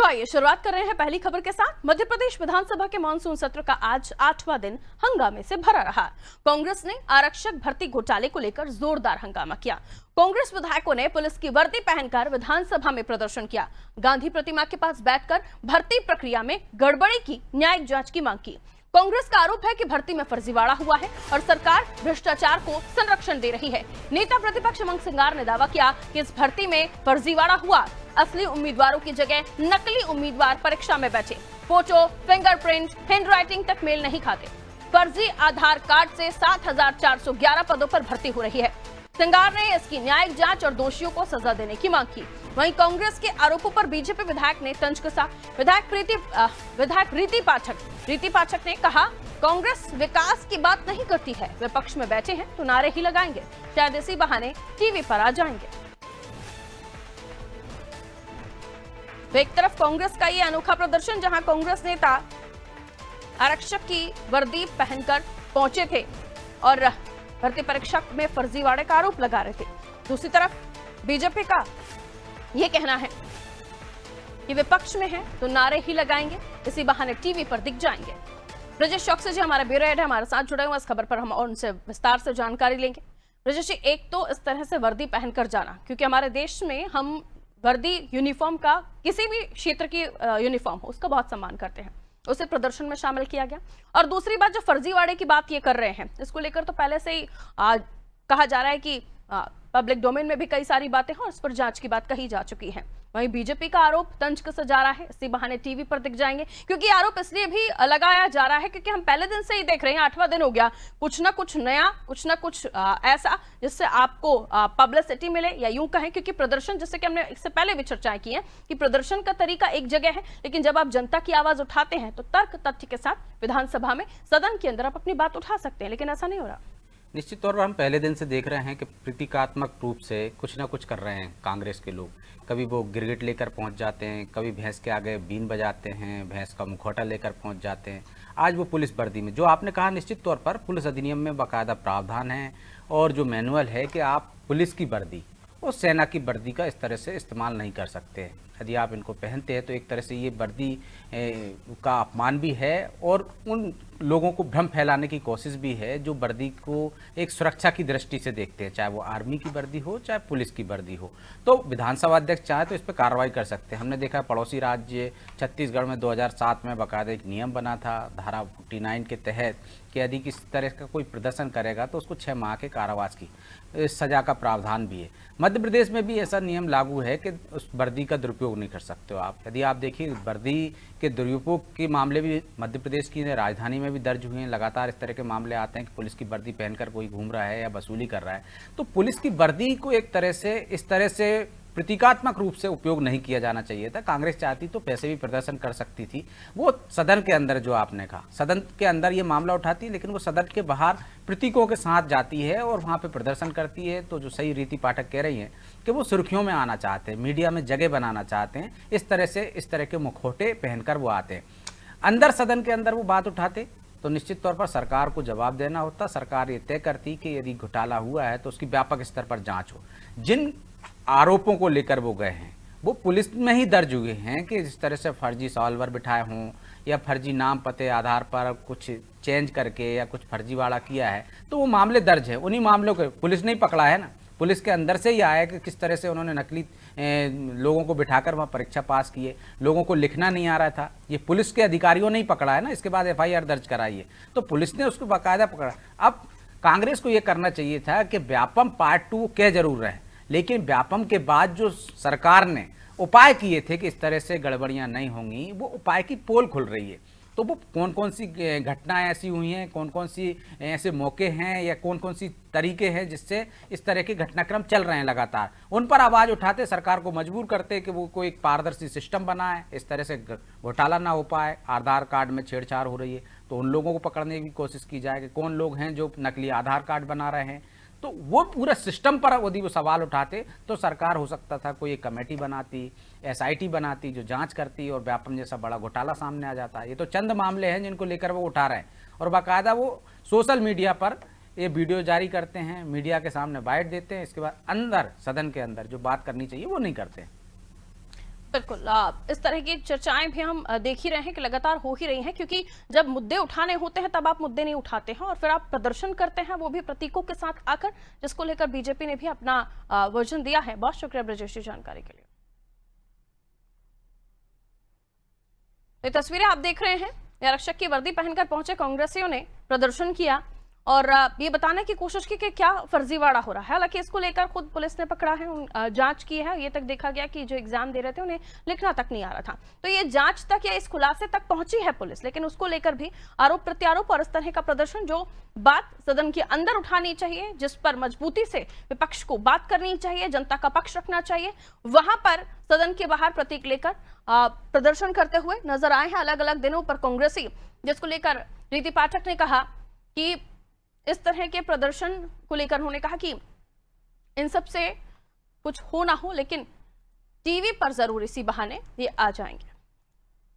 तो आइए शुरुआत कर रहे हैं पहली खबर के साथ। मध्य प्रदेश विधानसभा के मानसून सत्र का आज 8वां दिन हंगामे से भरा रहा। कांग्रेस ने आरक्षक भर्ती घोटाले को लेकर जोरदार हंगामा किया। कांग्रेस विधायकों ने पुलिस की वर्दी पहनकर विधानसभा में प्रदर्शन किया। गांधी प्रतिमा के पास बैठकर भर्ती प्रक्रिया में गड़बड़ी की न्यायिक जांच की मांग की। कांग्रेस का आरोप है कि भर्ती में फर्जीवाड़ा हुआ है और सरकार भ्रष्टाचार को संरक्षण दे रही है। नेता प्रतिपक्ष उमंग सिंगार ने दावा किया कि इस भर्ती में फर्जीवाड़ा हुआ। असली उम्मीदवारों की जगह नकली उम्मीदवार परीक्षा में बैठे। फोटो, फिंगरप्रिंट, हैंडराइटिंग तक मेल नहीं खाते। फर्जी आधार कार्ड से 7,411 पदों पर भर्ती हो रही है। सिंगार ने इसकी न्यायिक जांच और दोषियों को सजा देने की मांग की। वहीं कांग्रेस के आरोपों पर बीजेपी विधायक ने तंज कसा। विधायक रीति पाठक ने कहा, कांग्रेस विकास की बात नहीं करती है, विपक्ष में बैठे हैं तो नारे ही लगाएंगे, शायद इसी बहाने टीवी पर आ जाएंगे। तो एक तरफ कांग्रेस का ये अनोखा प्रदर्शन, जहां कांग्रेस नेता आरक्षक की वर्दी पहनकर पहुंचे थे और भर्ती परीक्षा में फर्जीवाड़े का आरोप लगा रहे थे। दूसरी तरफ बीजेपी का यह कहना है कि विपक्ष में है तो नारे ही लगाएंगे, इसी बहाने टीवी पर दिख जाएंगे। ब्रजेश चौकसी जी हमारे ब्यूरो हेड है, हमारे साथ जुड़े हुए। इस खबर पर हम और उनसे विस्तार से जानकारी लेंगे। ब्रजेश जी, एक तो इस तरह से वर्दी पहनकर जाना, क्योंकि हमारे देश में हम वर्दी यूनिफॉर्म का, किसी भी क्षेत्र की यूनिफॉर्म हो, उसका बहुत सम्मान करते हैं, उसे प्रदर्शन में शामिल किया गया। और दूसरी बात, जो फर्जीवाड़े की बात ये कर रहे हैं, इसको लेकर तो पहले से ही कहा जा रहा है कि पब्लिक डोमेन में भी कई सारी बातें हैं और इस पर जांच की बात कही जा चुकी है। वहीं बीजेपी का आरोप तंज कसा जा रहा है, इसी बहाने टीवी पर दिख जाएंगे, क्योंकि आरोप इसलिए भी लगाया जा रहा है क्योंकि हम पहले दिन से ही देख रहे हैं, 8वां दिन हो गया, कुछ ना कुछ नया, कुछ ना कुछ ऐसा जिससे आपको पब्लिसिटी मिले, या यूं कहें, क्योंकि प्रदर्शन, जैसे कि हमने इससे पहले भी चर्चाएं की है कि प्रदर्शन का तरीका एक जगह है, लेकिन जब आप जनता की आवाज उठाते हैं तो तर्क तथ्य के साथ विधानसभा में, सदन के अंदर आप अपनी बात उठा सकते हैं, लेकिन ऐसा नहीं हो रहा। निश्चित तौर पर हम पहले दिन से देख रहे हैं कि प्रतीकात्मक रूप से कुछ ना कुछ कर रहे हैं कांग्रेस के लोग। कभी वो गिरगिट लेकर पहुंच जाते हैं, कभी भैंस के आगे बीन बजाते हैं, भैंस का मुखौटा लेकर पहुंच जाते हैं। आज वो पुलिस वर्दी में, जो आपने कहा, निश्चित तौर पर पुलिस अधिनियम में बाकायदा प्रावधान है और जो मैनुअल है कि आप पुलिस की वर्दी और सेना की वर्दी का इस तरह से इस्तेमाल नहीं कर सकते हैं। यदि आप इनको पहनते हैं तो एक तरह से ये वर्दी का अपमान भी है और उन लोगों को भ्रम फैलाने की कोशिश भी है जो वर्दी को एक सुरक्षा की दृष्टि से देखते हैं, चाहे वो आर्मी की वर्दी हो चाहे पुलिस की वर्दी हो। तो विधानसभा अध्यक्ष चाहे तो इस पर कार्रवाई कर सकते हैं। हमने देखा पड़ोसी राज्य छत्तीसगढ़ में 2007 में बाकायदा एक नियम बना था धारा 49 के तहत कि यदि किसी तरह का कोई प्रदर्शन करेगा तो उसको 6 माह के कारावास की सजा का प्रावधान भी है। मध्य प्रदेश में भी ऐसा नियम लागू है कि उस वर्दी का दुरुपयोग नहीं कर सकते हो आप। यदि आप देखिए, वर्दी के दुरुपयोग के मामले भी मध्य प्रदेश की राजधानी में भी दर्ज हुए हैं। लगातार इस तरह के मामले आते हैं कि पुलिस की वर्दी पहनकर कोई घूम रहा है या वसूली कर रहा है। तो पुलिस की वर्दी को एक तरह से इस तरह से प्रतीकात्मक रूप से उपयोग नहीं किया जाना चाहिए था। कांग्रेस चाहती तो पैसे भी प्रदर्शन कर सकती थी। वो सदन के अंदर, जो आपने कहा, सदन के अंदर ये मामला उठाती है, लेकिन वो सदन के बाहर प्रतीकों के साथ जाती है और वहाँ पे प्रदर्शन करती है। तो जो सही रीति पाठक कह रही हैं कि वो सुर्खियों में आना चाहते हैं, मीडिया में जगह बनाना चाहते हैं, इस तरह के मुखौटे पहनकर वो आते हैं। अंदर सदन के अंदर वो बात उठाते तो निश्चित तौर पर सरकार को जवाब देना होता। सरकार ये तय करती कि यदि घोटाला हुआ है तो उसकी व्यापक स्तर पर जांच हो। जिन आरोपों को लेकर वो गए हैं वो पुलिस में ही दर्ज हुए हैं कि जिस तरह से फर्जी सॉल्वर बिठाए हों या फर्जी नाम पते आधार पर कुछ चेंज करके या कुछ फर्जीवाड़ा किया है, तो वो मामले दर्ज है। उन्हीं मामलों को पुलिस नहीं पकड़ा है ना, पुलिस के अंदर से ही आया कि किस तरह से उन्होंने नकली लोगों को बिठाकर वहाँ परीक्षा पास किए। लोगों को लिखना नहीं आ रहा था, ये पुलिस के अधिकारियों ने ही पकड़ा है ना। इसके बाद FIR दर्ज कराई है, तो पुलिस ने उसको बाकायदा पकड़ा। अब कांग्रेस को ये करना चाहिए था कि व्यापम पार्ट 2 कह जरूर रहे, लेकिन व्यापम के बाद जो सरकार ने उपाय किए थे कि इस तरह से गड़बड़ियां नहीं होंगी, वो उपाय की पोल खुल रही है। तो वो कौन कौन सी घटनाएं ऐसी हुई हैं, कौन कौन सी ऐसे मौके हैं या कौन कौन सी तरीके हैं जिससे इस तरह के घटनाक्रम चल रहे हैं लगातार, उन पर आवाज़ उठाते, सरकार को मजबूर करते कि वो कोई एक पारदर्शी सिस्टम बनाए, इस तरह से घोटाला ना हो पाए। आधार कार्ड में छेड़छाड़ हो रही है तो उन लोगों को पकड़ने की कोशिश की जाए कि कौन लोग हैं जो नकली आधार कार्ड बना रहे हैं। तो वो पूरा सिस्टम पर यदि वो सवाल उठाते तो सरकार हो सकता था कोई एक कमेटी बनाती, SIT बनाती जो जांच करती और व्यापम जैसा बड़ा घोटाला सामने आ जाता। ये तो चंद मामले हैं जिनको लेकर वो उठा रहे हैं और बाकायदा वो सोशल मीडिया पर ये वीडियो जारी करते हैं, मीडिया के सामने बाइट देते हैं, इसके बाद अंदर सदन के अंदर जो बात करनी चाहिए वो नहीं करते हैं। बिल्कुल इस तरह की चर्चाएं भी हम देख ही रहे हैं कि लगातार हो ही रही हैं, क्योंकि जब मुद्दे उठाने होते हैं तब आप मुद्दे नहीं उठाते हैं और फिर आप प्रदर्शन करते हैं, वो भी प्रतीकों के साथ आकर, जिसको लेकर बीजेपी ने भी अपना वर्जन दिया है। बहुत शुक्रिया ब्रजेश जी जानकारी के लिए। ये तस्वीरें आप देख रहे हैं, आरक्षक की वर्दी पहनकर पहुंचे कांग्रेसियों ने प्रदर्शन किया और ये बताने की कोशिश की कि क्या फर्जीवाड़ा हो रहा है। हालांकि इसको लेकर खुद पुलिस ने पकड़ा है, जांच की है। ये तक देखा गया कि जो एग्जाम दे रहे थे उन्हें लिखना तक नहीं आ रहा था, तो ये जांच तक या इस खुलासे तक पहुंची है पुलिस। लेकिन उसको लेकर भी आरोप प्रत्यारोप और इस तरह का प्रदर्शन, जो बात सदन के अंदर उठानी चाहिए, जिस पर मजबूती से विपक्ष को बात करनी चाहिए, जनता का पक्ष रखना चाहिए, वहां पर सदन के बाहर प्रतीक लेकर प्रदर्शन करते हुए नजर आए हैं अलग अलग दिनों पर कांग्रेसी। जिसको लेकर रीति पाठक ने कहा कि इस तरह के प्रदर्शन को लेकर उन्होंने कहा कि इन सब से कुछ हो ना हो, लेकिन टीवी पर जरूर इसी बहाने ये आ जाएंगे।